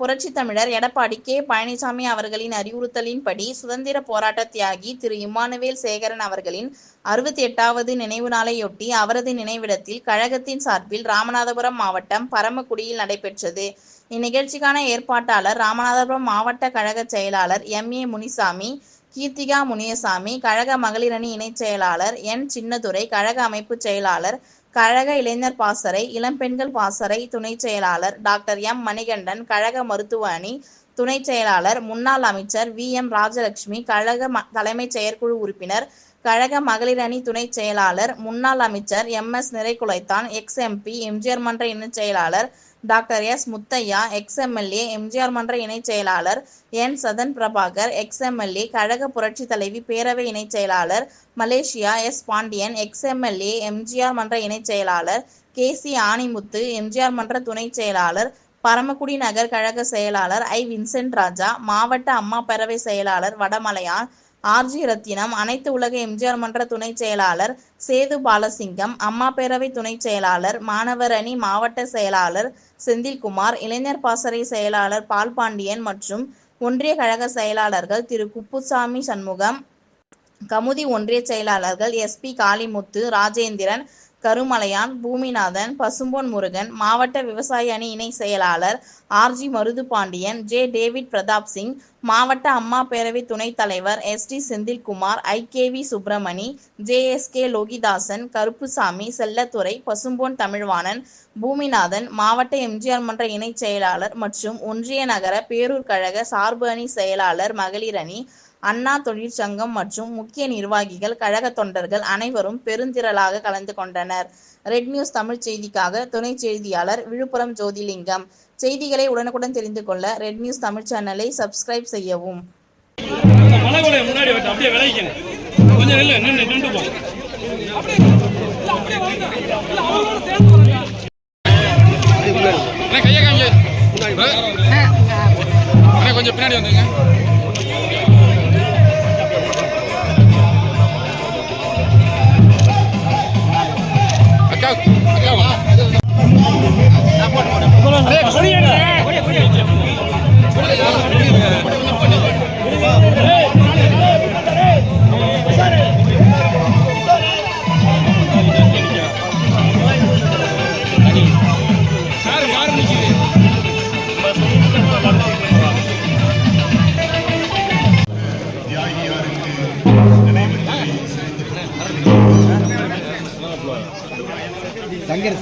புரட்சி தமிழர் எடப்பாடி கே. பழனிசாமி அவர்களின் அறிவுறுத்தலின்படி சுதந்திர போராட்ட தியாகி திரு இம்மானுவேல் சேகரன் அவர்களின் 68வது நினைவு நாளையொட்டி அவரது நினைவிடத்தில் கழகத்தின் சார்பில் ராமநாதபுரம் மாவட்டம் பரமக்குடியில் நடைபெற்றது. இந்நிகழ்ச்சிக்கான ஏற்பாட்டாளர் ராமநாதபுரம் மாவட்ட கழக செயலாளர் எம். ஏ. முனிசாமி, கீர்த்திகா முனியசாமி, கழக மகளிரணி இணைச் செயலாளர் என். சின்னதுரை, கழக அமைப்பு செயலாளர், கழக இளைஞர் பாசறை, இளம்பெண்கள் பாசறை துணைச் செயலாளர் டாக்டர் எம். மணிகண்டன், கழக மருத்துவ அணி துணைச் செயலாளர், முன்னாள் அமைச்சர் வி. எம். ராஜலட்சுமி, கழக தலைமைச் செயற்குழு உறுப்பினர், கழக மகளிர் அணி துணைச் செயலாளர், முன்னாள் அமைச்சர் M. S. Niraikulathan, ex. MP, MGR மன்ற இணைச் செயலாளர் doctor S. Muthiah, ex. MLA, MGR மன்ற இணைச் செயலாளர் N. Sadan Prabhakar, ex. MLA, கழக புரட்சி தலைவி பேரவை இணைச் செயலாளர் Malaysia S. Pandian, ex. MLA, MGR மன்ற இணைச் செயலாளர் கே. சி. ஆணிமுத்து, எம்ஜிஆர் மன்ற துணைச் செயலாளர், பரமக்குடி நகர் கழக செயலாளர் ஐ. வின்சென்ட் ராஜா, மாவட்ட அம்மா பேரவை செயலாளர் வடமலையான் ஆர். ஜி. ரத்தினம், அனைத்து உலக எம்ஜிஆர் மன்ற துணைச் செயலாளர் சேது பாலசிங்கம், அம்மா பேரவை துணைச் செயலாளர், மாணவர் அணி மாவட்ட செயலாளர் செந்தில்குமார், இளைஞர் பாசறை செயலாளர் பால்பாண்டியன் மற்றும் ஒன்றிய கழக செயலாளர்கள் திரு குப்புசாமி சண்முகம், கமுதி ஒன்றிய செயலாளர்கள் எஸ். பி. காளிமுத்து, ராஜேந்திரன், கருமலையான், பூமிநாதன், பசும்பொன் முருகன், மாவட்ட விவசாய அணி இணை செயலாளர் R. G. Marudhupandian, J. David Pratap Singh, மாவட்ட அம்மா பேரவை துணைத் தலைவர் S. T. Senthilkumar, I. K. V. Subramani, J. S. K. Lokidasan, Karuppusamy, Chellathurai, Pasumpon Tamilvanan, Poominathan, மாவட்ட எம்ஜிஆர் மன்ற இணைச் செயலாளர் மற்றும் ஒன்றிய நகர பேரூர் கழக சார்பு அணி செயலாளர் மகளிர் அணி, அண்ணா தொழிற்சங்கம் மற்றும் முக்கிய நிர்வாகிகள், கழக தொண்டர்கள் அனைவரும் பெருந்திரளாக கலந்து கொண்டனர். ரெட் நியூஸ் தமிழ் செய்திக்காக துணை செய்தியாளர் விழுப்புரம் ஜோதிலிங்கம். செய்திகளை உடனுக்குடன் தெரிந்து கொள்ள ரெட் நியூஸ் தமிழ் சேனலை சப்ஸ்கிரைப் செய்யவும். கொஞ்சம் பின்னாடி வந்துங்க. சங்கர்